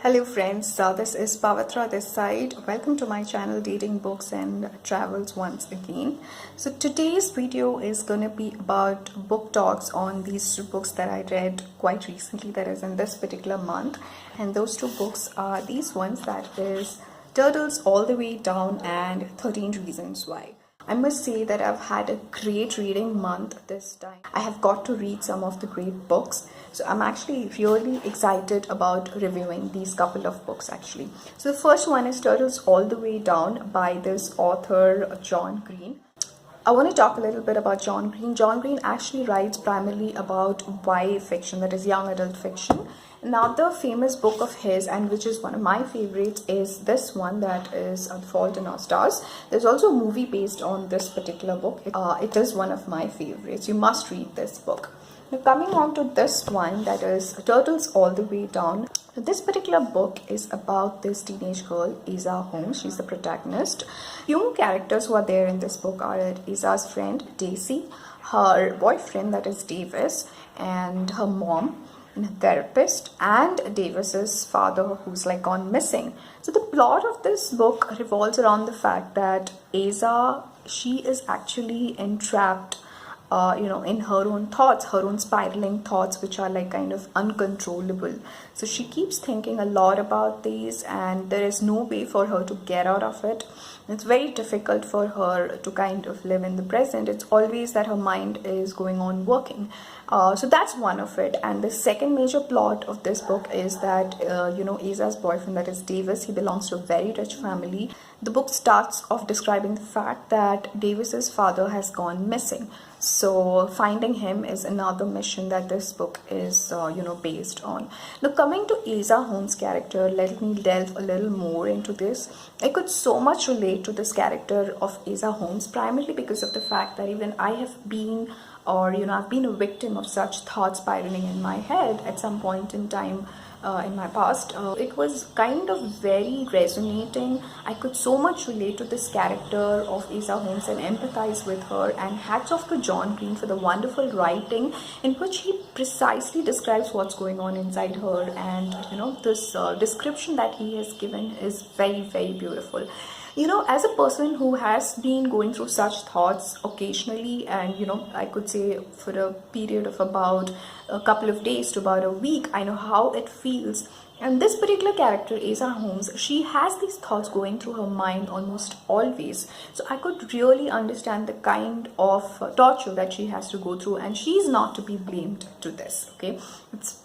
Hello friends, this is Pavitra this side. Welcome to my channel Dating Books and Travels once again. So today's video is going to be about book talks on these two books that I read quite recently, that is in this particular month. And those two books are these ones, that is Turtles All the Way Down and 13 Reasons Why. I must say that I've had a great reading month this time. I have got to read some of the great books. So I'm actually really excited about reviewing these couple of books actually. So the first one is Turtles All the Way Down by this author John Green. I want to talk a little bit about John Green. John Green actually writes primarily about YA fiction, that is young adult fiction. Another famous book of his, and which is one of my favorites, is this one, that is The Fault in Our Stars. There's also a movie based on this particular book. It is one of my favorites. You must read this book. Now coming on to this one, that is Turtles All the Way Down. This particular book is about this teenage girl, Asa Holmes. She's the protagonist. Few characters who are there in this book are Asa's friend, Daisy, her boyfriend, that is Davis, and her mom, and a therapist, and Davis's father, who's like gone missing. So the plot of this book revolves around the fact that Asa, she is actually entrapped in her own thoughts, her own spiraling thoughts, which are like kind of uncontrollable. So she keeps thinking a lot about these, and there is no way for her to get out of it. It's very difficult for her to kind of live in the present. It's always that her mind is going on working. So that's one of it. And the second major plot of this book is that, Asa's boyfriend, that is Davis, he belongs to a very rich family. The book starts off describing the fact that Davis's father has gone missing. So finding him is another mission that this book is, based on. Now coming to Asa Holmes' character, let me delve a little more into this. I could so much relate to this character of Asa Holmes, primarily because of the fact that even I have been, I've been a victim of such thoughts spiraling in my head at some point in time in my past. It was kind of very resonating. I could so much relate to this character of Asa Holmes and empathize with her, and hats off to John Green for the wonderful writing in which he precisely describes what's going on inside her, and this description that he has given is very, very beautiful. As a person who has been going through such thoughts occasionally, and I could say for a period of about a couple of days to about a week, I know how it feels. And this particular character, Asa Holmes, she has these thoughts going through her mind almost always. So I could really understand the kind of torture that she has to go through, and she's not to be blamed to this, okay? It's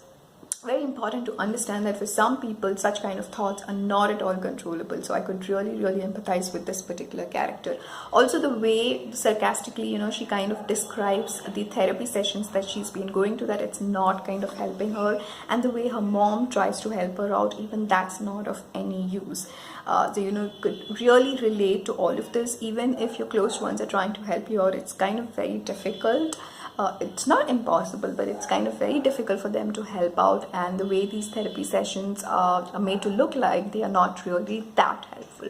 very important to understand that for some people such kind of thoughts are not at all controllable. So I could really empathize with this particular character. Also the way sarcastically she kind of describes the therapy sessions that she's been going to, that it's not kind of helping her, and the way her mom tries to help her out, even that's not of any use. So could really relate to all of this. Even if your close ones are trying to help you out, it's kind of very difficult. It's not impossible, but it's kind of very difficult for them to help out, and the way these therapy sessions are made to look like, they are not really that helpful.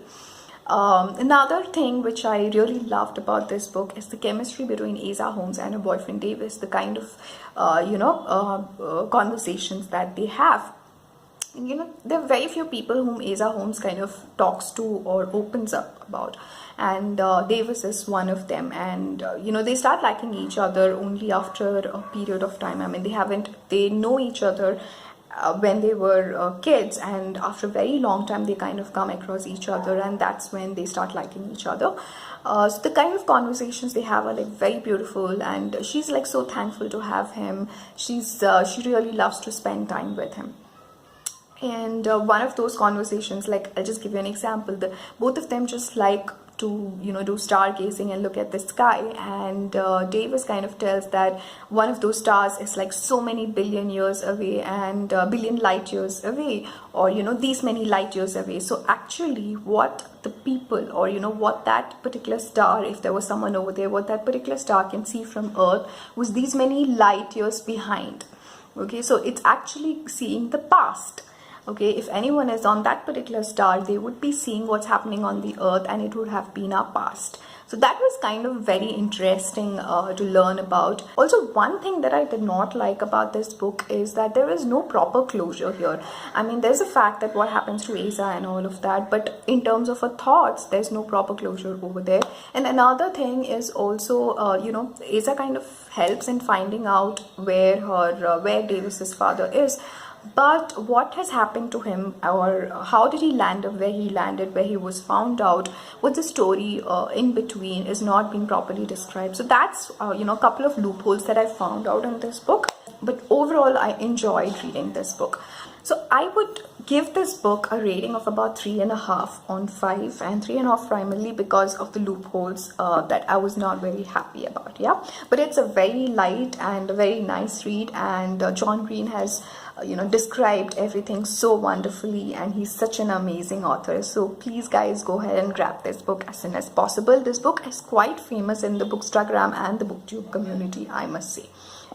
Another thing which I really loved about this book is the chemistry between Asa Holmes and her boyfriend Davis, the kind of conversations that they have. There are very few people whom Asa Holmes kind of talks to or opens up about, and Davis is one of them. And they start liking each other only after a period of time. I mean, they know each other when they were kids, and after a very long time they kind of come across each other, and that's when they start liking each other. So the kind of conversations they have are like very beautiful, and she's like so thankful to have him. She really loves to spend time with him. And one of those conversations, like I'll just give you an example, both of them just like to do stargazing and look at the sky, and Davis kind of tells that one of those stars is like so many billion years away, and billion light years away, or these many light years away. So actually what the people, or what that particular star, if there was someone over there, what that particular star can see from Earth was these many light years behind. Okay, so it's actually seeing the past. Okay, if anyone is on that particular star, they would be seeing what's happening on the earth, and it would have been our past. So that was kind of very interesting to learn about. Also, one thing that I did not like about this book is that there is no proper closure here. I mean, there's a fact that what happens to Asa and all of that, but in terms of her thoughts, there's no proper closure over there. And another thing is also, Asa kind of helps in finding out where Davis's father is. But what has happened to him, or how did he land up where he landed, where he was found out, what's the story in between is not being properly described. So that's, a couple of loopholes that I found out in this book. But overall, I enjoyed reading this book. So I would give this book a rating of about 3.5 on 5, and 3.5 primarily because of the loopholes that I was not very happy about. Yeah, but it's a very light and a very nice read, and John Green has described everything so wonderfully, and he's such an amazing author. So please guys, go ahead and grab this book as soon as possible. This book is quite famous in the Bookstagram and the BookTube community, I must say.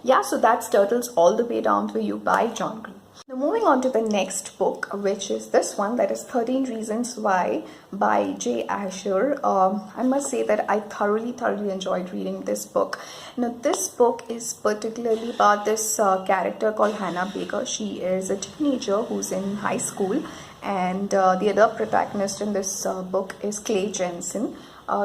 Yeah, so that's Turtles All the Way Down for You by John Green. Now moving on to the next book, which is this one, that is 13 Reasons Why by Jay Asher. I must say that I thoroughly enjoyed reading this book. Now this book is particularly about this character called Hannah Baker. She is a teenager who's in high school, and the other protagonist in this book is Clay Jensen.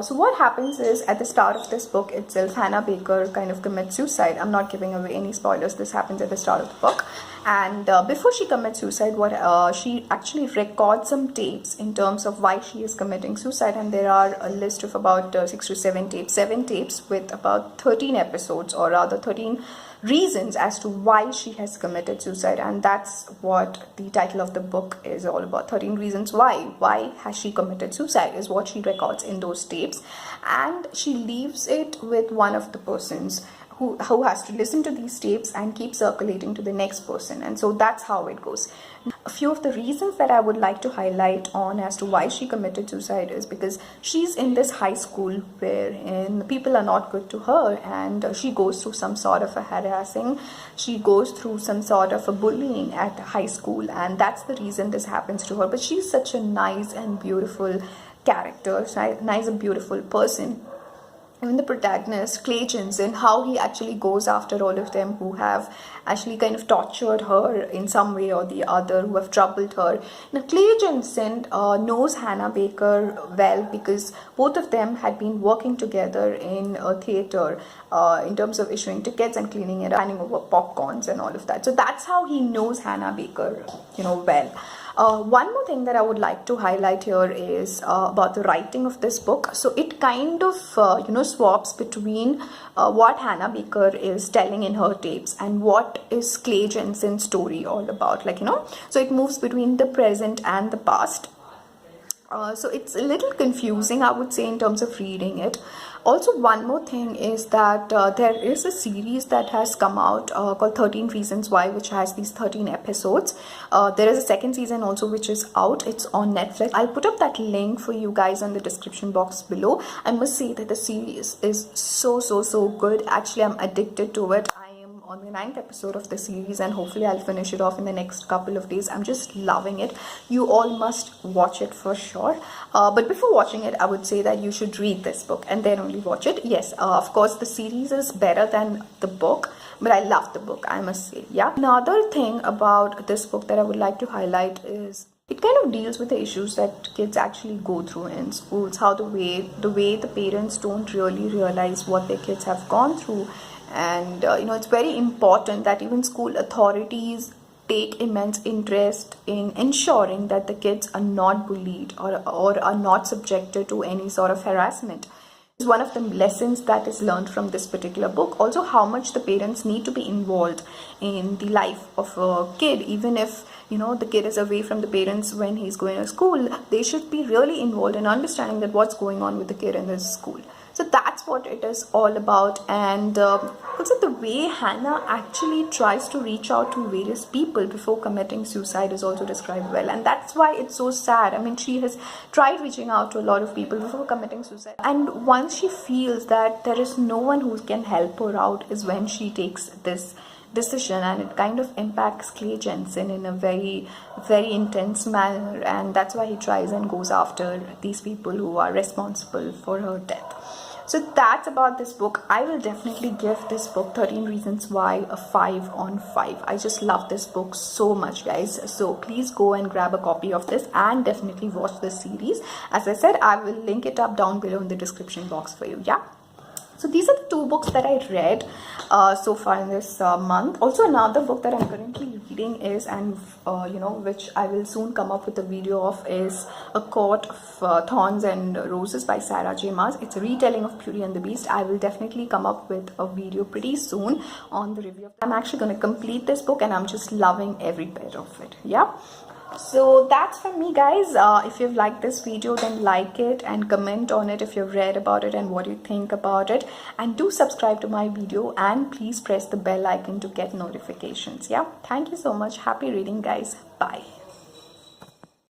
So what happens is, at the start of this book itself, Hannah Baker kind of commits suicide. I'm not giving away any spoilers. This happens at the start of the book. And before she commits suicide, she actually records some tapes in terms of why she is committing suicide. And there are a list of about 6 to 7 tapes, 7 tapes with about 13 episodes, or rather 13 reasons as to why she has committed suicide. And that's what the title of the book is all about. 13 reasons why has she committed suicide is what she records in those tapes, and she leaves it with one of the persons who has to listen to these tapes and keep circulating to the next person. And so that's how it goes. A few of the reasons that I would like to highlight on as to why she committed suicide is because she's in this high school wherein people are not good to her, and she goes through some sort of a harassing, she goes through some sort of a bullying at high school, and that's the reason this happens to her. But she's such a nice and beautiful character, nice and beautiful person. Even the protagonist, Clay Jensen, how he actually goes after all of them who have actually kind of tortured her in some way or the other, who have troubled her. Now, Clay Jensen knows Hannah Baker well because both of them had been working together in a theater in terms of issuing tickets and cleaning it, handing over popcorns and all of that. So that's how he knows Hannah Baker, well. One more thing that I would like to highlight here is about the writing of this book. So it kind of, swaps between what Hannah Baker is telling in her tapes and what is Clay Jensen's story all about. So it moves between the present and the past. So it's a little confusing, I would say, in terms of reading it. Also, one more thing is that there is a series that has come out called 13 Reasons Why, which has these 13 episodes. There is a second season also which is out. It's on Netflix. I'll put up that link for you guys in the description box below. I must say that the series is so good. Actually, I'm addicted to it. On the 9th episode of the series, and hopefully I'll finish it off in the next couple of days. I'm just loving it. You all must watch it for sure. But before watching it, I would say that you should read this book and then only watch it. Yes, of course, the series is better than the book, but I love the book, I must say. Yeah. Another thing about this book that I would like to highlight is it kind of deals with the issues that kids actually go through in schools, how the way the parents don't really realize what their kids have gone through. And it's very important that even school authorities take immense interest in ensuring that the kids are not bullied or are not subjected to any sort of harassment. It's one of the lessons that is learned from this particular book. Also, how much the parents need to be involved in the life of a kid. Even if the kid is away from the parents when he's going to school, they should be really involved in understanding that what's going on with the kid in this school. So that's what it is all about. And also the way Hannah actually tries to reach out to various people before committing suicide is also described well. And that's why it's so sad. I mean, she has tried reaching out to a lot of people before committing suicide. And once she feels that there is no one who can help her out is when she takes this decision, and it kind of impacts Clay Jensen in a very, very intense manner, and that's why he tries and goes after these people who are responsible for her death. So that's about this book. I will definitely give this book 13 Reasons Why a 5 on 5. I just love this book so much, guys. So please go and grab a copy of this and definitely watch this series. As I said, I will link it up down below in the description box for you. Yeah. So these are the two books that I read so far in this month. Also, another book that I'm currently reading is, and which I will soon come up with a video of, is A Court of Thorns and Roses by Sarah J. Maas. It's a retelling of Beauty and the Beast. I will definitely come up with a video pretty soon on the review. I'm actually going to complete this book and I'm just loving every bit of it. Yeah. So that's from me, guys. If you've liked this video, then like it and comment on it if you've read about it and what you think about it, and do subscribe to my video and please press the bell icon to get notifications. Yeah, thank you so much. Happy reading, guys. Bye.